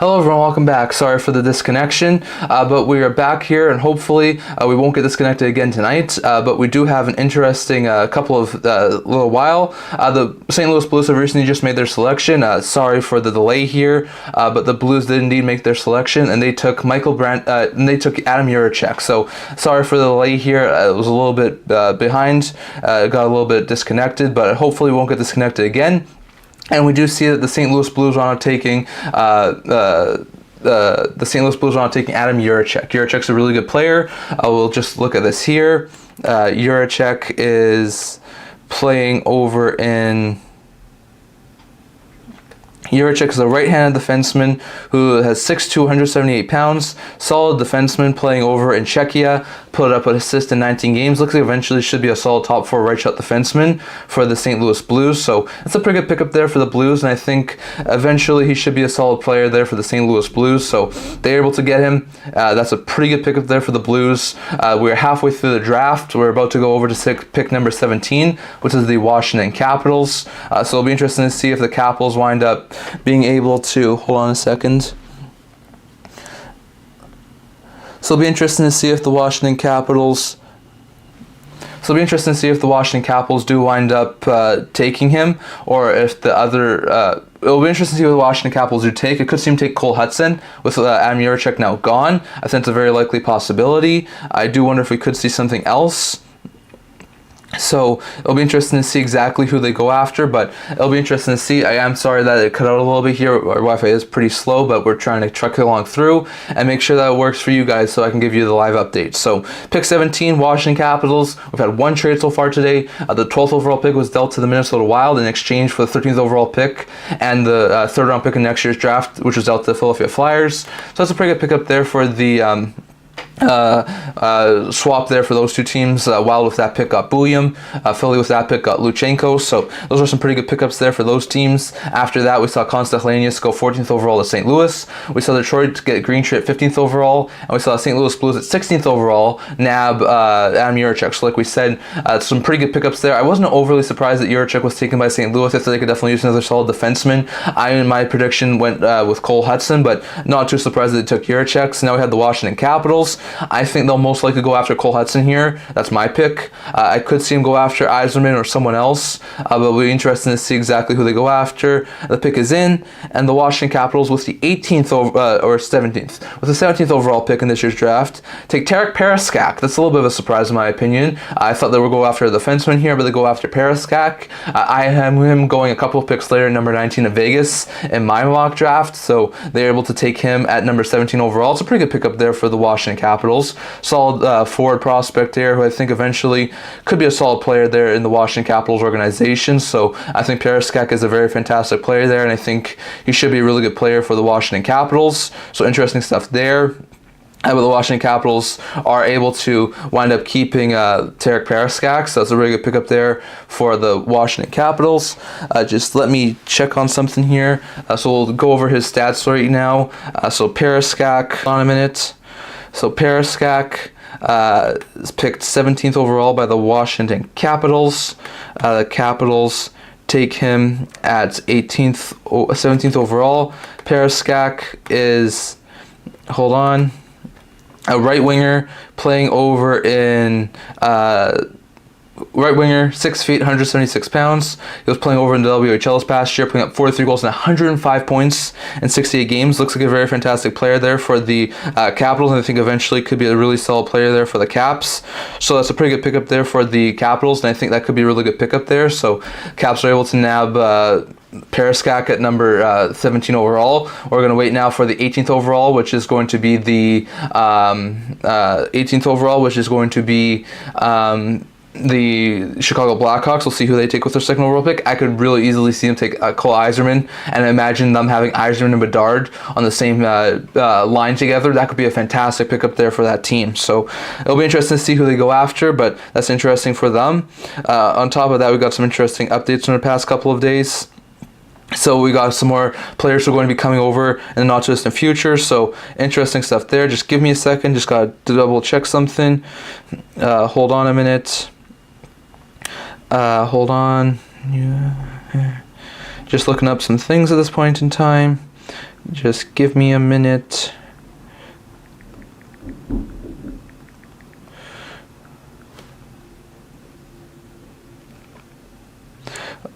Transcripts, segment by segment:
Hello everyone, welcome back. Sorry for the disconnection, but we are back here and hopefully we won't get disconnected again tonight, but we do have an interesting couple of little while. The St. Louis Blues have recently just made their selection. Sorry for the delay here, but the Blues did indeed make their selection and they took and they took Adam Jiricek. So sorry for the delay here. It was a little bit behind, got a little bit disconnected, but hopefully we won't get disconnected again. And we do see that the St. Louis Blues are now taking the St. Louis Blues are now taking Adam Jiricek. Jiricek's a really good player. We'll just look at this here. Jiricek is playing over in. Jiricek is a right-handed defenseman who has 6'2", 178 pounds, solid defenseman playing over in Czechia, put up an assist in 19 games. Looks like eventually should be a solid top four right-shot defenseman for the St. Louis Blues. So that's a pretty good pickup there for the Blues, and I think eventually he should be a solid player there for the St. Louis Blues. So they're able to get him. That's a pretty good pickup there for the Blues. We're halfway through the draft. We're about to go over to pick number 17, which is the Washington Capitals. So it'll be interesting to see if the Capitals wind up being able to, hold on a second. So it'll be interesting to see if the Washington Capitals do wind up taking him, or if the other. It'll be interesting to see what the Washington Capitals do take. It could seem to take Cole Hudson with Adam Jiricek now gone. I think it's a very likely possibility. I do wonder if we could see something else. So it'll be interesting to see exactly who they go after, but it'll be interesting to see. I am sorry that it cut out a little bit here. Our Wi-Fi is pretty slow, but we're trying to truck it along through and make sure that it works for you guys so I can give you the live update. So pick 17, Washington Capitals. We've had one trade so far today. The 12th overall pick was dealt to the Minnesota Wild in exchange for the 13th overall pick and the third round pick in next year's draft, which was dealt to the Philadelphia Flyers. So that's a pretty good pickup there for the swap there for those two teams. Wild with that pick got Bulliam, Philly with that pick got Luchenko. So those are some pretty good pickups there for those teams. After that, we saw Konstantinius go 14th overall to St. Louis. We saw Detroit get Greentree at 15th overall, and we saw St. Louis Blues at 16th overall nab Adam Jiricek. So like we said, some pretty good pickups there. I wasn't overly surprised that Jiricek was taken by St. Louis. I thought they could definitely use another solid defenseman. In my prediction, went with Cole Hudson, but not too surprised that they took Jiricek. So now we have the Washington Capitals. I think they'll most likely go after Cole Hudson here. That's my pick. I could see him go after Yzerman or someone else, but it'll be interesting to see exactly who they go after. The pick is in, and the Washington Capitals with the 18th or 17th, with the 17th overall pick in this year's draft, take Tarek Parascak. That's a little bit of a surprise in my opinion. I thought they would go after a defenseman here, but they go after Parascak. I have him going a couple of picks later, number 19 of Vegas in my mock draft, so they're able to take him at number 17 overall. It's a pretty good pickup there for the Washington Capitals. Solid forward prospect there who I think eventually could be a solid player there in the Washington Capitals organization. So I think Parascak is a very fantastic player there, and I think he should be a really good player for the Washington Capitals. So interesting stuff there. But the Washington Capitals are able to wind up keeping Tarek Parascak, so that's a really good pickup there for the Washington Capitals. Just let me check on something here. So we'll go over his stats right now. So Parascak, on a minute. So Parascak is picked 17th overall by the Washington Capitals. The Capitals take him at 17th overall. Parascak is, hold on, a right winger playing over in right winger, 6 feet, 176 pounds. He was playing over in the WHL this past year, putting up 43 goals and 105 points in 68 games. Looks like a very fantastic player there for the Capitals, and I think eventually could be a really solid player there for the Caps. So that's a pretty good pickup there for the Capitals, and I think that could be a really good pickup there. So Caps are able to nab Parascak at number 17 overall. We're going to wait now for the 18th overall, which is going to be the 18th overall, which is going to be the Chicago Blackhawks. We'll see who they take with their second overall pick. I could really easily see them take Cole Yzerman, and imagine them having Yzerman and Bedard on the same line together. That could be a fantastic pickup there for that team. So it'll be interesting to see who they go after, but that's interesting for them. On top of that, we got some interesting updates from the past couple of days. So we got some more players who are going to be coming over in the not too distant future. So interesting stuff there. Just give me a second. Just got to double check something. Hold on a minute. Hold on. Yeah. Just looking up some things at this point in time. Just give me a minute.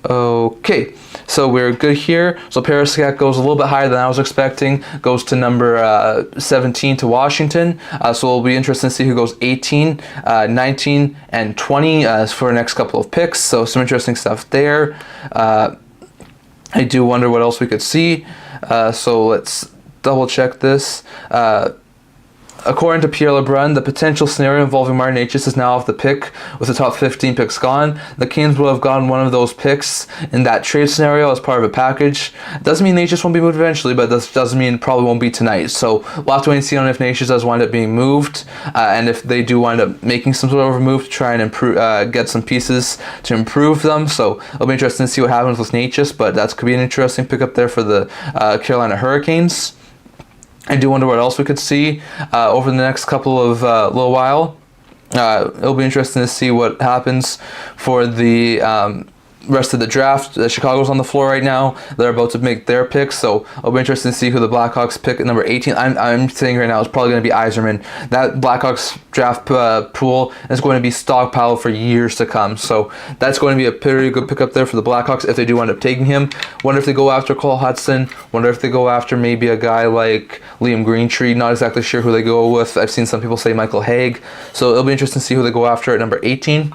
Okay, so we're good here. So Periscat goes a little bit higher than I was expecting. Goes to number 17 to Washington. So it'll be interesting to see who goes 18, 19, and 20 for the next couple of picks. So some interesting stuff there. I do wonder what else we could see. So let's double check this. According to Pierre Lebrun, the potential scenario involving Martin Necas is now off the pick, with the top 15 picks gone. The Canes will have gotten one of those picks in that trade scenario as part of a package. Doesn't mean Necas won't be moved eventually, but this doesn't mean it probably won't be tonight. So we'll have to wait and see on if Necas does wind up being moved, and if they do wind up making some sort of a move to try and improve, get some pieces to improve them. So it'll be interesting to see what happens with Necas, but that could be an interesting pickup there for the Carolina Hurricanes. I do wonder what else we could see over the next couple of little while. It'll be interesting to see what happens for the rest of the draft. Chicago's on the floor right now. They're about to make their picks, so it'll be interesting to see who the Blackhawks pick at number 18. I'm saying right now it's probably going to be Yzerman. That Blackhawks draft pool is going to be stockpiled for years to come, so that's going to be a pretty good pickup there for the Blackhawks if they do end up taking him. Wonder if they go after Cole Hudson. Wonder if they go after maybe a guy like Liam Greentree. Not exactly sure who they go with. I've seen some people say Michael Haig, so it'll be interesting to see who they go after at number 18.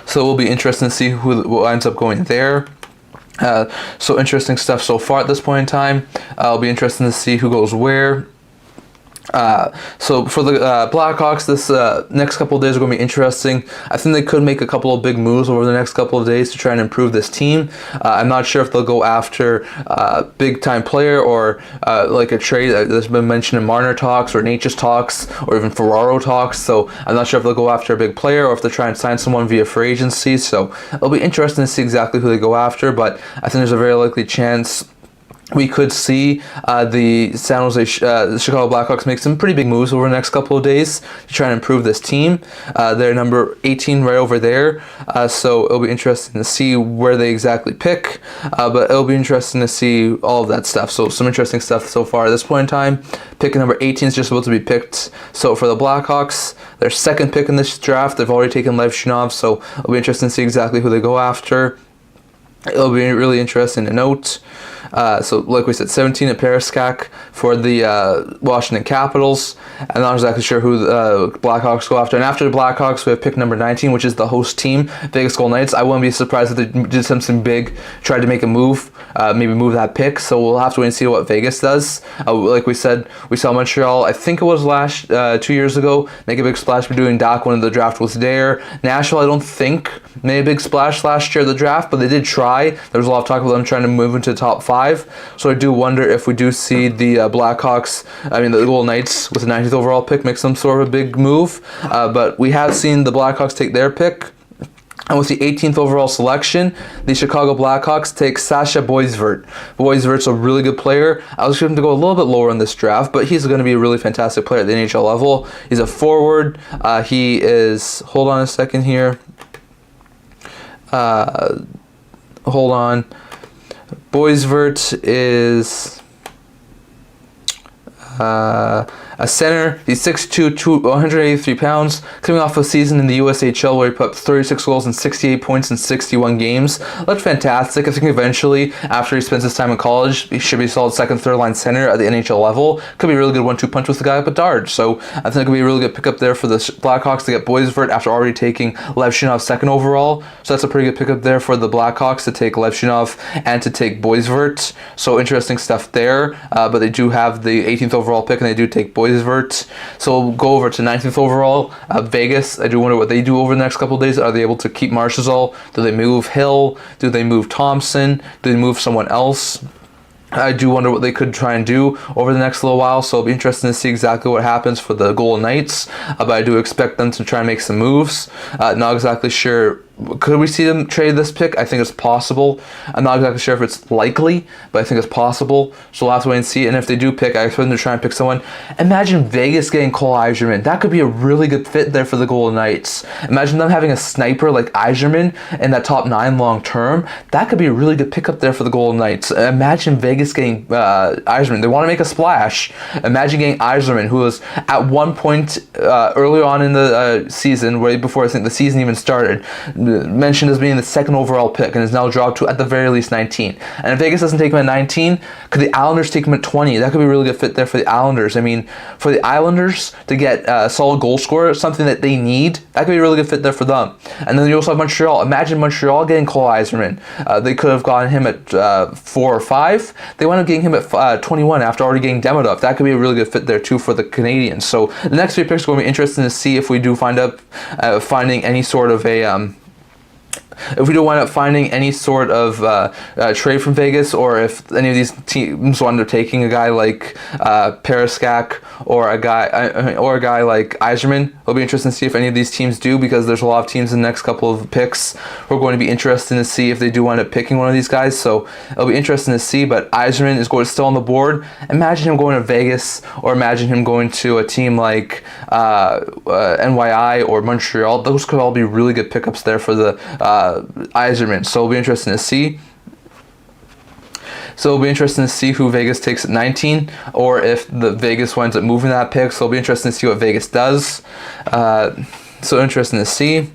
So it will be interesting to see who ends up going there. So interesting stuff so far at this point in time. It'll be interesting to see who goes where. So for the Blackhawks, this next couple of days are going to be interesting. I think they could make a couple of big moves over the next couple of days to try and improve this team. I'm not sure if they'll go after big time player or like a trade that's been mentioned in Marner talks or Necas talks or even Ferraro talks. So I'm not sure if they'll go after a big player or if they're trying to sign someone via free agency. So it'll be interesting to see exactly who they go after, but I think there's a very likely chance we could see the Chicago Blackhawks make some pretty big moves over the next couple of days to try and improve this team. They're number 18 right over there, so it'll be interesting to see where they exactly pick, but it'll be interesting to see all of that stuff. So some interesting stuff so far at this point in time. Pick number 18 is just about to be picked. So for the Blackhawks, their second pick in this draft, they've already taken Lev Shunov, so it'll be interesting to see exactly who they go after. It'll be really interesting to note. So like we said, 17 at Periscat for the Washington Capitals. I'm not exactly sure who the Blackhawks go after. And after the Blackhawks, we have pick number 19, which is the host team, Vegas Golden Knights. I wouldn't be surprised if they did something big, tried to make a move, maybe move that pick. So we'll have to wait and see what Vegas does. Like we said, we saw Montreal, I think it was 2 years ago, make a big splash by doing Doc when the draft was there. Nashville, I don't think made a big splash last year of the draft, but they did try. There was a lot of talk about them trying to move into the top 5. So I do wonder if we do see the the Golden Knights with the 19th overall pick make some sort of a big move. But we have seen the Blackhawks take their pick. And with the 18th overall selection, the Chicago Blackhawks take Sasha Boisvert. Boisvert's a really good player. I was going to go a little bit lower in this draft, but he's going to be a really fantastic player at the NHL level. He's a forward. He is... Hold on a second here. Hold on. Boisvert is a center. He's 6'2", 183 pounds, coming off a season in the USHL where he put up 36 goals and 68 points in 61 games. Looked fantastic. I think eventually, after he spends his time in college, he should be a solid second, third line center at the NHL level. Could be a really good 1-2 punch with the guy at Bedard. So I think it could be a really good pickup there for the Blackhawks to get Boisvert after already taking Lev Shunov second overall. So that's a pretty good pickup there for the Blackhawks to take Lev Shunov and to take Boisvert. So interesting stuff there. But they do have the 18th overall pick and they do take Boisvert. So we'll go over to 19th overall. Vegas, I do wonder what they do over the next couple of days. Are they able to keep Marchessault? Do they move Hill? Do they move Thompson? Do they move someone else? I do wonder what they could try and do over the next little while, so it'll be interesting to see exactly what happens for the Golden Knights, but I do expect them to try and make some moves. Not exactly sure Could we see them trade this pick? I think it's possible. I'm not exactly sure if it's likely, but I think it's possible. So we'll have to wait and see. And if they do pick, I expect them to try and pick someone. Imagine Vegas getting Cole Iserman. That could be a really good fit there for the Golden Knights. Imagine them having a sniper like Iserman in that top 9 long term. That could be a really good pickup there for the Golden Knights. Imagine Vegas getting Iserman. They want to make a splash. Imagine getting Iserman, who was at one point early on in the season, right before I think the season even started, mentioned as being the 2nd overall pick, and is now dropped to at the very least 19. And if Vegas doesn't take him at 19, could the Islanders take him at 20? That could be a really good fit there for the Islanders. I mean, for the Islanders to get a solid goal scorer, something that they need, that could be a really good fit there for them. And then you also have Montreal. Imagine Montreal getting Cole Iserman. They could have gotten him at 4 or 5. They wound up getting him at 21 after already getting Demidov. That could be a really good fit there too for the Canadians. So the next 3 picks are going to be interesting to see if we do find up finding any sort of a if we do wind up finding any sort of trade from Vegas, or if any of these teams wind up taking a guy like Periskak or a guy like Iserman. It'll be interesting to see if any of these teams do, because there's a lot of teams in the next couple of picks who are going to be interested to see if they do wind up picking one of these guys. So it'll be interesting to see. But Iserman is still on the board. Imagine him going to Vegas, or imagine him going to a team like NYI or Montreal. Those could all be really good pickups there for the Iserman. So it'll be interesting to see. So it'll be interesting to see who Vegas takes at 19, or if the Vegas winds up moving that pick. So it'll be interesting to see what Vegas does. So interesting to see.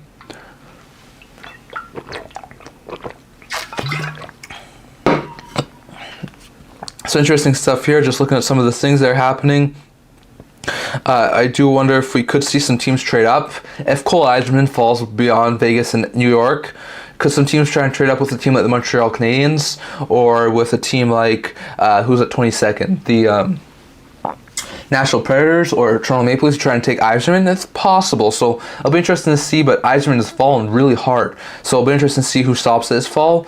So interesting stuff here. Just looking at some of the things that are happening. I do wonder if we could see some teams trade up. If Cole Iserman falls beyond Vegas and New York, could some teams try and trade up with a team like the Montreal Canadiens, or with a team like, who's at 22nd? The Nashville Predators or Toronto Maple Leafs try and take Iserman? It's possible. So it'll be interesting to see, but Iserman has fallen really hard. So it'll be interesting to see who stops this fall.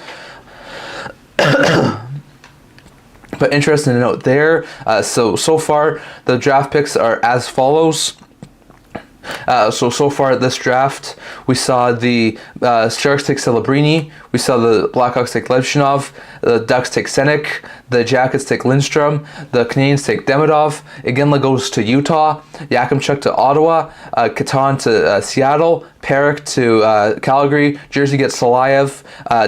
But interesting to note there, so far the draft picks are as follows. So far this draft, we saw the Sharks take Celebrini, we saw the Blackhawks take Levchinov, the Ducks take Senek, the Jackets take Lindstrom, the Canadiens take Demidov, Iginla goes to Utah, Yakimchuk to Ottawa, Catan to Seattle, Perrick to Calgary, Jersey gets Salayev,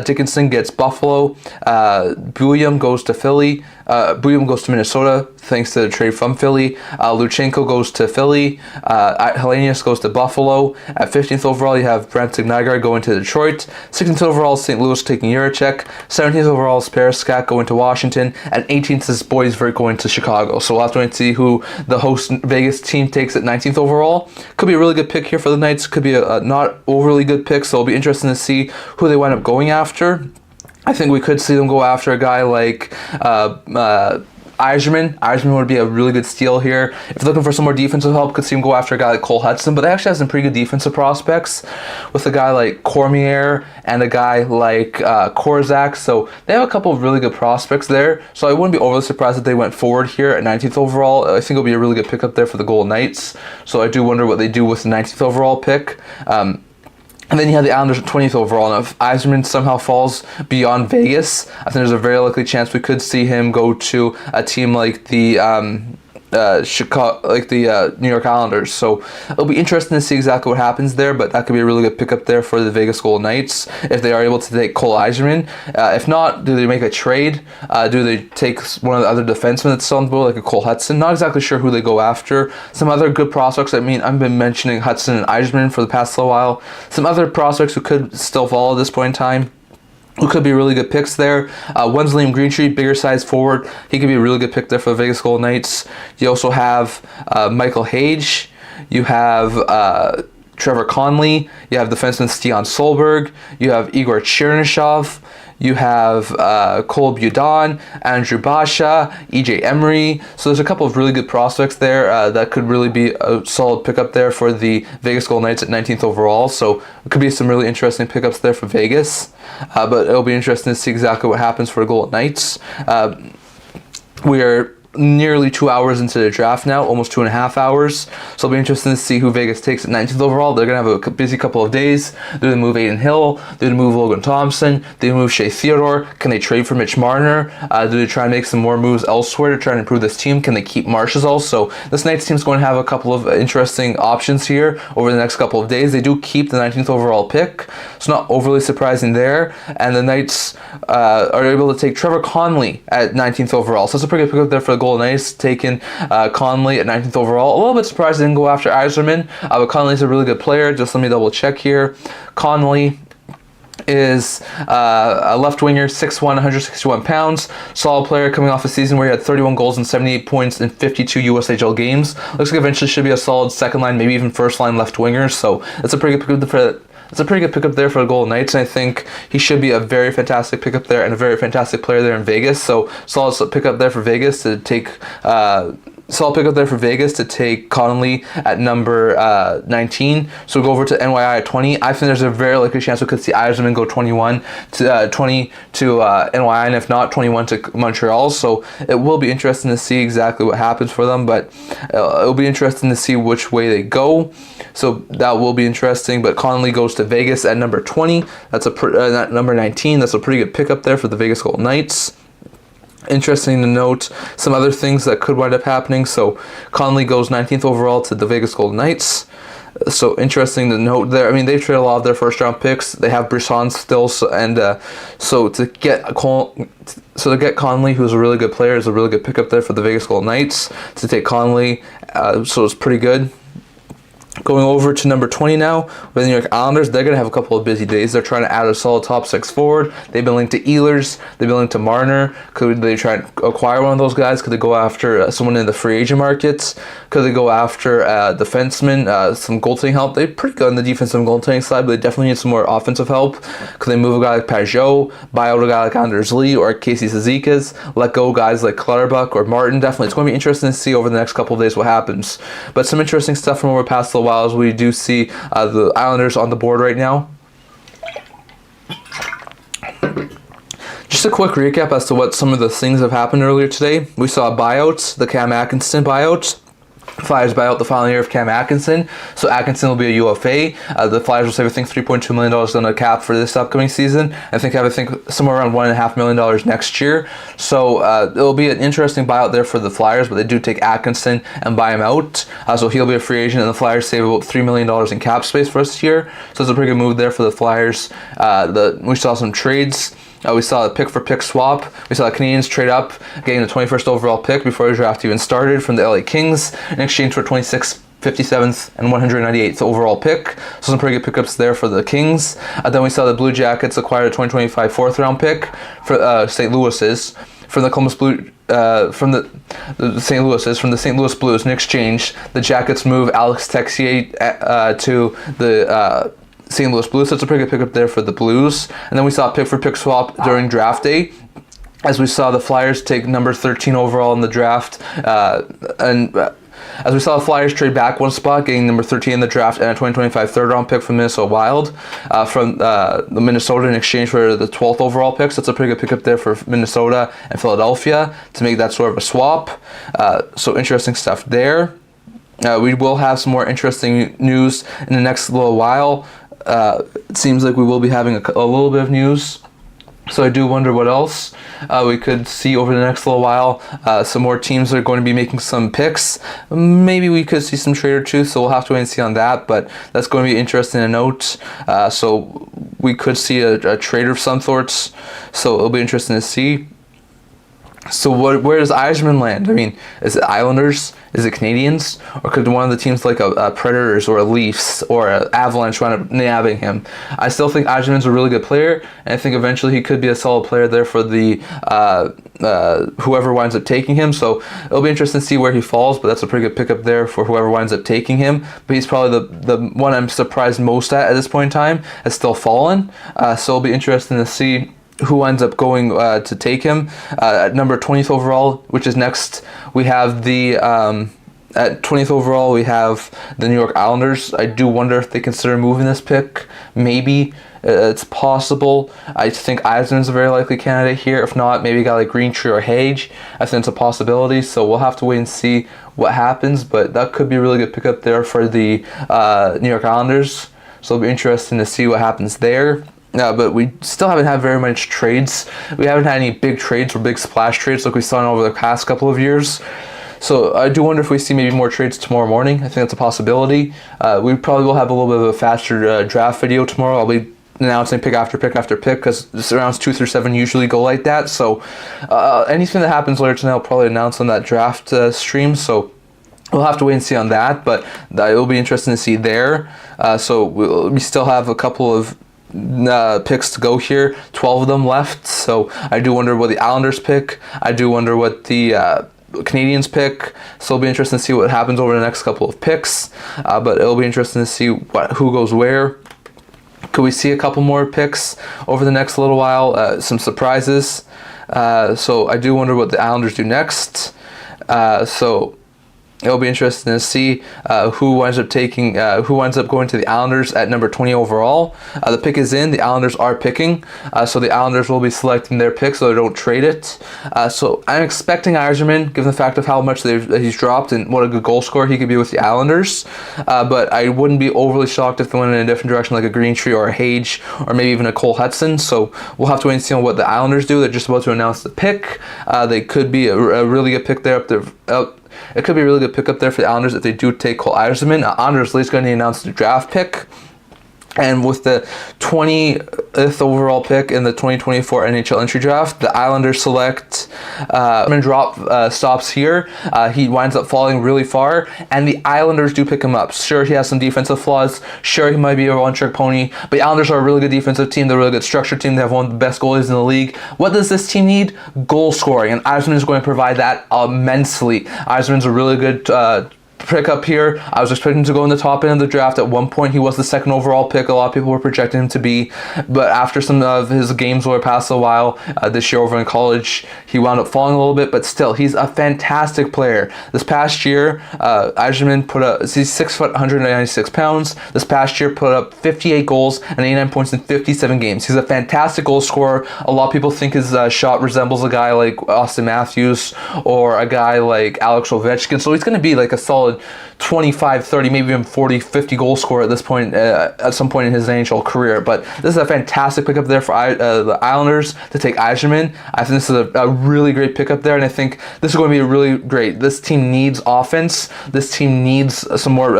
Dickinson gets Buffalo, Buyum goes to Philly, Buyum goes to Minnesota thanks to the trade from Philly, Luchenko goes to Philly, Hellenius goes to Buffalo. At 15th overall, you have Brent Nygaard going to Detroit, 16th overall, St. Louis taking Juracek, 17th overall is Periskak going to Washington, and 18th is Boysberg going to Chicago. So we'll have to wait and see who the host Vegas team takes at 19th overall. Could be a really good pick here for the Knights, could be a not overly good pick, so it'll be interesting to see who they wind up going after. I think we could see them go after a guy like Iserman. Iserman would be a really good steal here. If they're looking for some more defensive help, could see him go after a guy like Cole Hudson, but they actually have some pretty good defensive prospects with a guy like Cormier and a guy like Korzak, so they have a couple of really good prospects there, so I wouldn't be overly surprised if they went forward here at 19th overall. I think it'll be a really good pickup there for the Golden Knights, so I do wonder what they do with the 19th overall pick. And then you have the Islanders at 20th overall. Now, if Iserman somehow falls beyond Vegas, I think there's a very likely chance we could see him go to a team like the New York Islanders. So it'll be interesting to see exactly what happens there, but that could be a really good pickup there for the Vegas Golden Knights if they are able to take Cole Iserman. If not, do they make a trade? Do they take one of the other defensemen that's still on the board, like a Cole Hudson? Not exactly sure who they go after. Some other good prospects. I mean, I've been mentioning Hudson and Iserman for the past little while. Some other prospects who could still fall at this point in time, who could be really good picks there. One's Liam Greenstreet, bigger size forward. He could be a really good pick there for the Vegas Golden Knights. You also have Michael Hage. You have Trevor Conley. You have defenseman Stian Solberg. You have Igor Chernyshov. You have Cole Budon, Andrew Basha, EJ Emery. So there's a couple of really good prospects there that could really be a solid pickup there for the Vegas Golden Knights at 19th overall. So it could be some really interesting pickups there for Vegas. But it'll be interesting to see exactly what happens for the Golden Knights. We are nearly 2 hours into the draft now, almost 2.5 hours. So it'll be interesting to see who Vegas takes at 19th overall. They're going to have a busy couple of days. They're going to move Aiden Hill. They're going to move Logan Thompson. They're going to move Shea Theodore. Can they trade for Mitch Marner? Do they try and make some more moves elsewhere to try and improve this team? Can they keep Marchessault? So this Knights team is going to have a couple of interesting options here over the next couple of days. They do keep the 19th overall pick. It's not overly surprising there. And the Knights are able to take Trevor Conley at 19th overall. So it's a pretty good pickup there for the Golden Knights, taking Conley at 19th overall. A little bit surprised they didn't go after Yzerman, but Conley's a really good player. Just let me double check here. Conley is a left winger, 6'1", 161 pounds. Solid player coming off a season where he had 31 goals and 78 points in 52 USHL games. Looks like eventually should be a solid second line, maybe even first line left winger. So it's a pretty good pickup for It's a pretty good pickup there for the Golden Knights, and I think he should be a very fantastic pickup there and a very fantastic player there in Vegas. So solid pickup there for Vegas to take. Conley at number 19. So we'll go over to NYI at 20. I think there's a very likely chance we could see Yzerman go 20 to NYI, and if not, 21 to Montreal. So it will be interesting to see exactly what happens for them, but it'll be interesting to see which way they go. So that will be interesting. But Conley goes to Vegas at number 20. That's number 19. That's a pretty good pickup there for the Vegas Golden Knights. Interesting to note some other things that could wind up happening. So Conley goes 19th overall to the Vegas Golden Knights. So interesting to note there. I mean, they've traded a lot of their first round picks. They have Brisson still, so to get Conley, who's a really good player, is a really good pickup there for the Vegas Golden Knights. To take Conley, so it's pretty good. Going over to number 20 now, with the New York Islanders, they're going to have a couple of busy days. They're trying to add a solid top 6 forward. They've been linked to Ehlers. They've been linked to Marner. Could they try and acquire one of those guys? Could they go after someone in the free agent markets? Could they go after defensemen, some goaltending help? They're pretty good on the defensive goaltending side, but they definitely need some more offensive help. Could they move a guy like Pajot, buy out a guy like Anders Lee or Casey Cizikas, let go guys like Clutterbuck or Martin? Definitely. It's going to be interesting to see over the next couple of days what happens. But some interesting stuff from over past little while as we do see the Islanders on the board right now. Just a quick recap as to what some of the things have happened earlier today. We saw buyouts, the Cam Atkinson buyout. Flyers buy out the final year of Cam Atkinson, so Atkinson will be a UFA. The Flyers will save, I think, $3.2 million on the cap for this upcoming season. I think somewhere around $1.5 million next year. So it'll be an interesting buyout there for the Flyers, but they do take Atkinson and buy him out. So he'll be a free agent, and the Flyers save about $3 million in cap space for this year. So it's a pretty good move there for the Flyers. We saw some trades. We saw a pick-for-pick swap. We saw the Canadians trade up, getting the 21st overall pick before the draft even started from the LA Kings in exchange for 26th, 57th, and 198th overall pick. So some pretty good pickups there for the Kings. Then we saw the Blue Jackets acquire a 2025 4th-round pick for St. Louis's from the Columbus Blue. From the St. Louis Blues. In exchange, the Jackets move Alex Texier to the St. Louis Blues. So it's a pretty good pickup there for the Blues. And then we saw a pick-for-pick swap during draft day, as we saw the Flyers take number 13 overall in the draft, as we saw the Flyers trade back one spot, getting number 13 in the draft and a 2025 third-round pick from Minnesota Wild from the Minnesota in exchange for the 12th overall pick. So it's a pretty good pickup there for Minnesota and Philadelphia to make that sort of a swap. So interesting stuff there. We will have some more interesting news in the next little while. It seems like we will be having a little bit of news. So I do wonder what else we could see over the next little while. Some more teams are going to be making some picks. Maybe we could see some trade or two, so we'll have to wait and see on that. But that's going to be interesting to note. So we could see a trade of some sorts. So it'll be interesting to see. So where does Yzerman land? I mean, is it Islanders? Is it Canadians? Or could one of the teams like a Predators or a Leafs or an Avalanche wind up nabbing him? I still think Yzerman's a really good player, and I think eventually he could be a solid player there for the whoever winds up taking him. So it'll be interesting to see where he falls, but that's a pretty good pickup there for whoever winds up taking him. But he's probably the one I'm surprised most at this point in time has still fallen. So it'll be interesting to see who ends up going to take him. At number 20th overall, which is next, we have the At 20th overall, we have the New York Islanders. I do wonder if they consider moving this pick. Maybe. It's possible. I think Eisenman's a very likely candidate here. If not, maybe a guy like Greentree or Hage. I think it's a possibility. So we'll have to wait and see what happens. But that could be a really good pickup there for the New York Islanders. So it'll be interesting to see what happens there. But we still haven't had very much trades. We haven't had any big trades or big splash trades like we saw over the past couple of years. So I do wonder if we see maybe more trades tomorrow morning. I think that's a possibility. We probably will have a little bit of a faster draft video tomorrow. I'll be announcing pick after pick after pick because rounds 2 through 7 usually go like that. So anything that happens later tonight I'll probably announce on that draft stream. So we'll have to wait and see on that, but it will be interesting to see there. So we still have a couple of picks to go here, 12 of them left. So I do wonder what the Islanders pick. I do wonder what the Canadians pick. So it'll be interesting to see what happens over the next couple of picks. But it'll be interesting to see who goes where. Could we see a couple more picks over the next little while? Some surprises. So I do wonder what the Islanders do next. So it'll be interesting to see who winds up going to the Islanders at number 20 overall. The pick is in. The Islanders are picking. So the Islanders will be selecting their pick so they don't trade it. So I'm expecting Eiserman, given the fact of how much he's dropped and what a good goal scorer he could be with the Islanders. But I wouldn't be overly shocked if they went in a different direction like a Greentree or a Hage or maybe even a Cole Hudson. So we'll have to wait and see on what the Islanders do. They're just about to announce the pick. They could be a really good pick there up there. It could be a really good pickup there for the Islanders if they do take Cole Eiserman. Islanders is going to announce the draft pick. And with the 20th overall pick in the 2024 NHL entry draft, the Islanders select drop stops here. He winds up falling really far, and the Islanders do pick him up. Sure, he has some defensive flaws. Sure, he might be a one-trick pony, but the Islanders are a really good defensive team. They're a really good structured team. They have one of the best goalies in the league. What does this team need? Goal scoring, and Eiserman is going to provide that immensely. Eiserman's a really good pick up here. I was expecting to go in the top end of the draft. At one point, he was the second overall pick. A lot of people were projecting him to be, but after some of his games were past a while this year over in college, he wound up falling a little bit, but still, he's a fantastic player. This past year, Eiserman he's 6 foot, 196 pounds. This past year, put up 58 goals and 89 points in 57 games. He's a fantastic goal scorer. A lot of people think his shot resembles a guy like Austin Matthews or a guy like Alex Ovechkin, so he's going to be like a solid 25, 30, maybe even 40, 50 goal scorer at this point, at some point in his NHL career. But this is a fantastic pickup there for the Islanders to take Eiserman. I think this is a really great pickup there, and I think this is going to be really great. This team needs offense. This team needs some more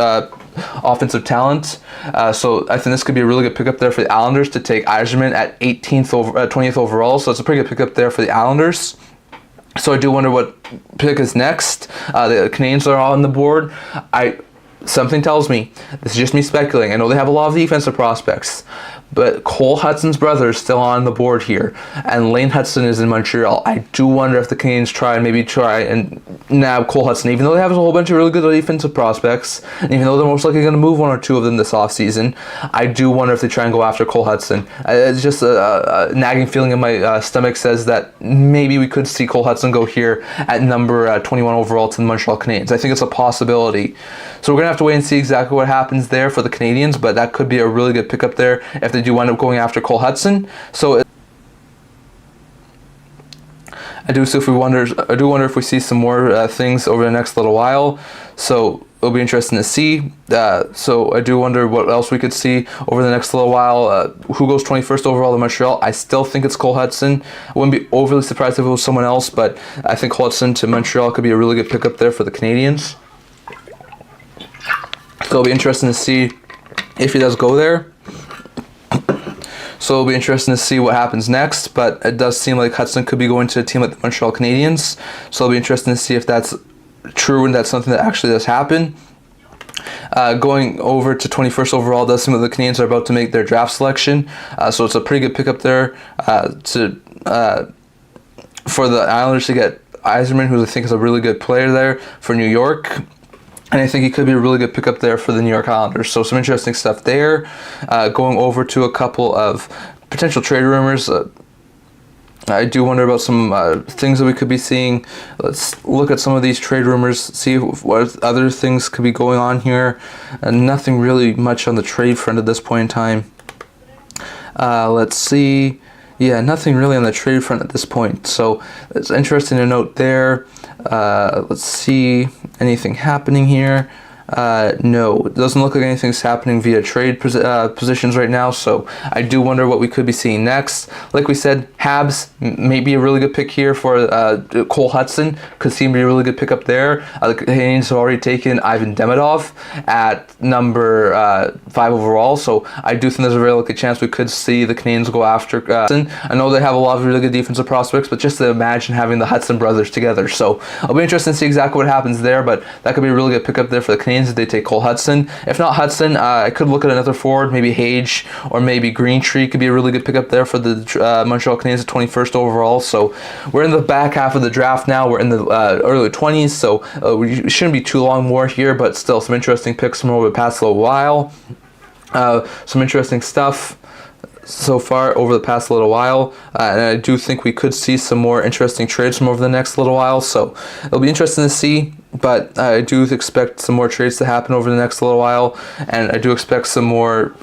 offensive talent. So I think this could be a really good pickup there for the Islanders to take Eiserman at 20th overall. So it's a pretty good pickup there for the Islanders. So I do wonder what pick is next. The Canadians are on the board. Something tells me, this is just me speculating, I know they have a lot of defensive prospects, but Cole Hudson's brother is still on the board here, and Lane Hudson is in Montreal. I do wonder if the Canadians try and nab Cole Hudson, even though they have a whole bunch of really good defensive prospects, and even though they're most likely going to move one or two of them this offseason, I do wonder if they try and go after Cole Hudson. It's just a nagging feeling in my stomach says that maybe we could see Cole Hudson go here at number 21 overall to the Montreal Canadiens. I think it's a possibility. So we're going to have to wait and see exactly what happens there for the Canadians, but that could be a really good pickup there if they do wind up going after Cole Hudson. So I do wonder if we see some more things over the next little while. So it'll be interesting to see. So I do wonder what else we could see over the next little while. Who goes 21st overall to Montreal? I still think it's Cole Hudson. I wouldn't be overly surprised if it was someone else, but I think Cole Hudson to Montreal could be a really good pickup there for the Canadians. So it'll be interesting to see if he does go there. So it'll be interesting to see what happens next, but it does seem like Hudson could be going to a team like the Montreal Canadiens. So it'll be interesting to see if that's true and that's something that actually does happen. Going over to 21st overall does seem like the Canadiens are about to make their draft selection. So it's a pretty good pickup there for the Islanders to get Eiserman, who I think is a really good player there for New York. And I think he could be a really good pickup there for the New York Islanders. So some interesting stuff there. Going over to a couple of potential trade rumors. I do wonder about some things that we could be seeing. Let's look at some of these trade rumors, see what other things could be going on here. Nothing really much on the trade front at this point in time. Let's see. Yeah, nothing really on the trade front at this point. So it's interesting to note there. Let's see. Anything happening here? No, it doesn't look like anything's happening via trade positions right now, so I do wonder what we could be seeing next. Like we said, Habs may be a really good pick here for Cole Hudson. Could seem to be a really good pickup there. The Canadiens have already taken Ivan Demidov at number 5 overall, so I do think there's a very likely chance we could see the Canadiens go after Hudson. I know they have a lot of really good defensive prospects, but just to imagine having the Hudson brothers together. So it'll be interesting to see exactly what happens there, but that could be a really good pickup there for the Canadiens if they take Cole Hudson. If not Hudson, I could look at another forward, maybe Hage or maybe Greentree could be a really good pickup there for the Montreal Canadiens at 21st overall. So we're in the back half of the draft now. We're in the early 20s, so we shouldn't be too long more here, but still some interesting picks from over the past little while. Some interesting stuff so far over the past little while, and I do think we could see some more interesting trades from over the next little while, so it'll be interesting to see. But I do expect some more trades to happen over the next little while, and I do expect some more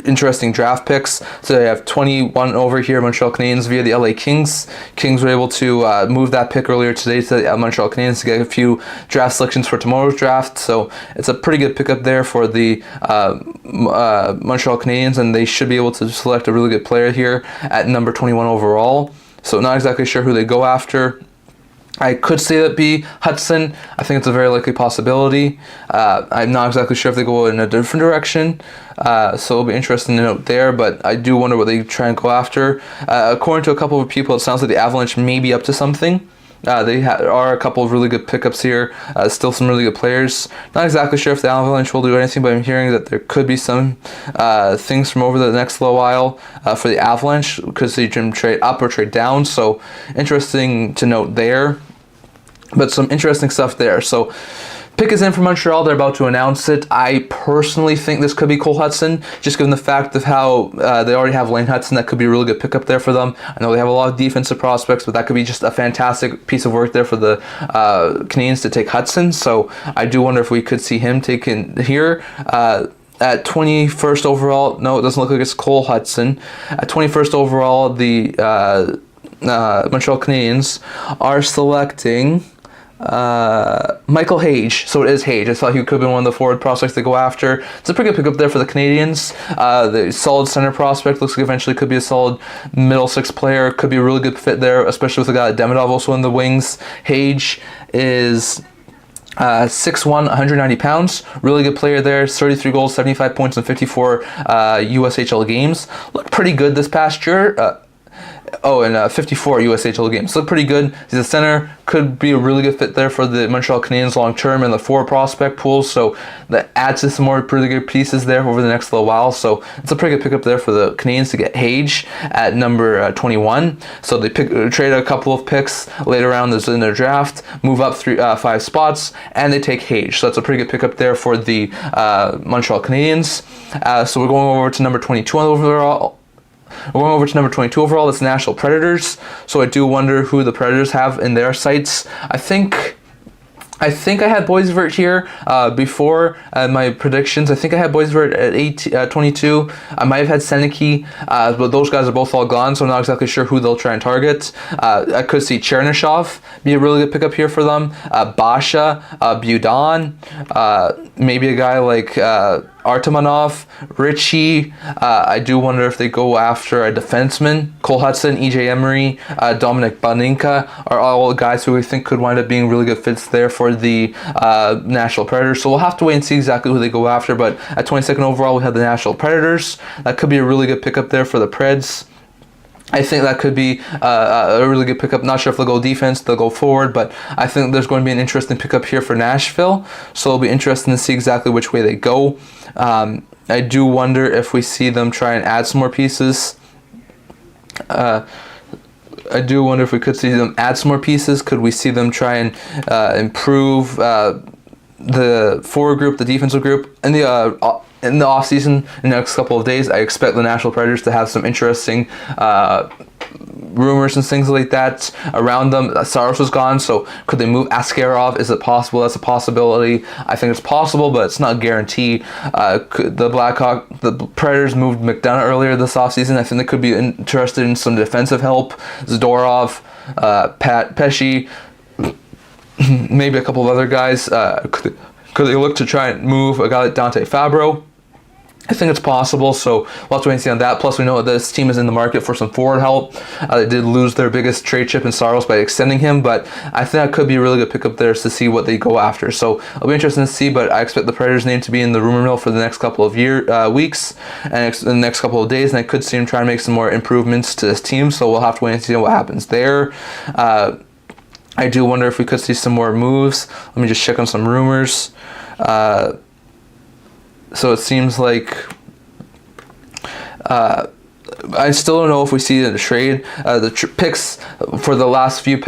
interesting draft picks. So I have 21 over here, Montreal Canadiens via the LA Kings. Kings were able to move that pick earlier today to the Montreal Canadiens to get a few draft selections for tomorrow's draft. So it's a pretty good pickup there for the Montreal Canadiens, and they should be able to select a really good player here at number 21 overall. So not exactly sure who they go after. I could say that be Hudson. I think it's a very likely possibility. I'm not exactly sure if they go in a different direction, so it'll be interesting to note there, but I do wonder what they try and go after. According to a couple of people, it sounds like the Avalanche may be up to something. They are a couple of really good pickups here, still some really good players. Not exactly sure if the Avalanche will do anything, but I'm hearing that there could be some things from over the next little while for the Avalanche, because they can trade up or trade down, so interesting to note there. But some interesting stuff there. So pick is in for Montreal. They're about to announce it. I personally think this could be Cole Hudson, just given the fact of how they already have Lane Hudson. That could be a really good pickup there for them. I know they have a lot of defensive prospects, but that could be just a fantastic piece of work there for the Canadiens to take Hudson. So I do wonder if we could see him taken here. At 21st overall, no, it doesn't look like it's Cole Hudson. At 21st overall, the Montreal Canadiens are selecting Michael Hage. So it is Hage. I thought he could have been one of the forward prospects to go after. It's a pretty good pickup there for the Canadiens. The solid center prospect looks like eventually could be a solid middle six player. Could be a really good fit there, especially with a guy like Demidov also in the wings. Hage is 6'1", 190 pounds. Really good player there. 33 goals, 75 points in 54 USHL games. Looked pretty good this past year. 54 USHL games. Look pretty good. He's a center. Could be a really good fit there for the Montreal Canadiens long term in the forward prospect pool. So that adds to some more pretty good pieces there over the next little while. So it's a pretty good pickup there for the Canadiens to get Hage at number 21. So they trade a couple of picks later on in their draft, move up 5 spots, and they take Hage. So that's a pretty good pickup there for the Montreal Canadiens. So we're going over to number 22 overall. We're going over to number 22 overall. That's Nashville Predators. So I do wonder who the Predators have in their sights. I think I had Boisvert here before my predictions. I think I had Boisvert at 22. I might have had Seneke, but those guys are both all gone, so I'm not exactly sure who they'll try and target. I could see Chernyshov be a really good pickup here for them. Basha, Budon, maybe a guy like Artemanov, Ritchie. I do wonder if they go after a defenseman. Cole Hudson, EJ Emery, Dominic Baninka are all guys who we think could wind up being really good fits there for the Nashville Predators. So we'll have to wait and see exactly who they go after. But at 22nd overall, we have the Nashville Predators. That could be a really good pickup there for the Preds. I think that could be a really good pickup. Not sure if they'll go defense, they'll go forward, but I think there's going to be an interesting pickup here for Nashville. So it'll be interesting to see exactly which way they go. I do wonder if we see them try and add some more pieces. I do wonder if we could see them add some more pieces. Could we see them try and improve the forward group, the defensive group, in the offseason, in the next couple of days, I expect the Nashville Predators to have some interesting rumors and things like that around them. Saros was gone, so could they move Askarov? Is it possible? That's a possibility. I think it's possible, but it's not a guarantee. The Predators moved McDonough earlier this offseason. I think they could be interested in some defensive help. Zadorov, Pat Pesci, maybe a couple of other guys. Could they look to try and move a guy like Dante Fabro? I think it's possible, so we'll have to wait and see on that. Plus, we know that this team is in the market for some forward help. They did lose their biggest trade chip in Saros by extending him, but I think that could be a really good pickup there to see what they go after. So it'll be interesting to see, but I expect the Predators' name to be in the rumor mill for the next couple of weeks and the next couple of days, and I could see him trying to make some more improvements to this team, so we'll have to wait and see what happens there. I do wonder if we could see some more moves. Let me just check on some rumors. So it seems like I still don't know if we see it in a trade. The picks for the last few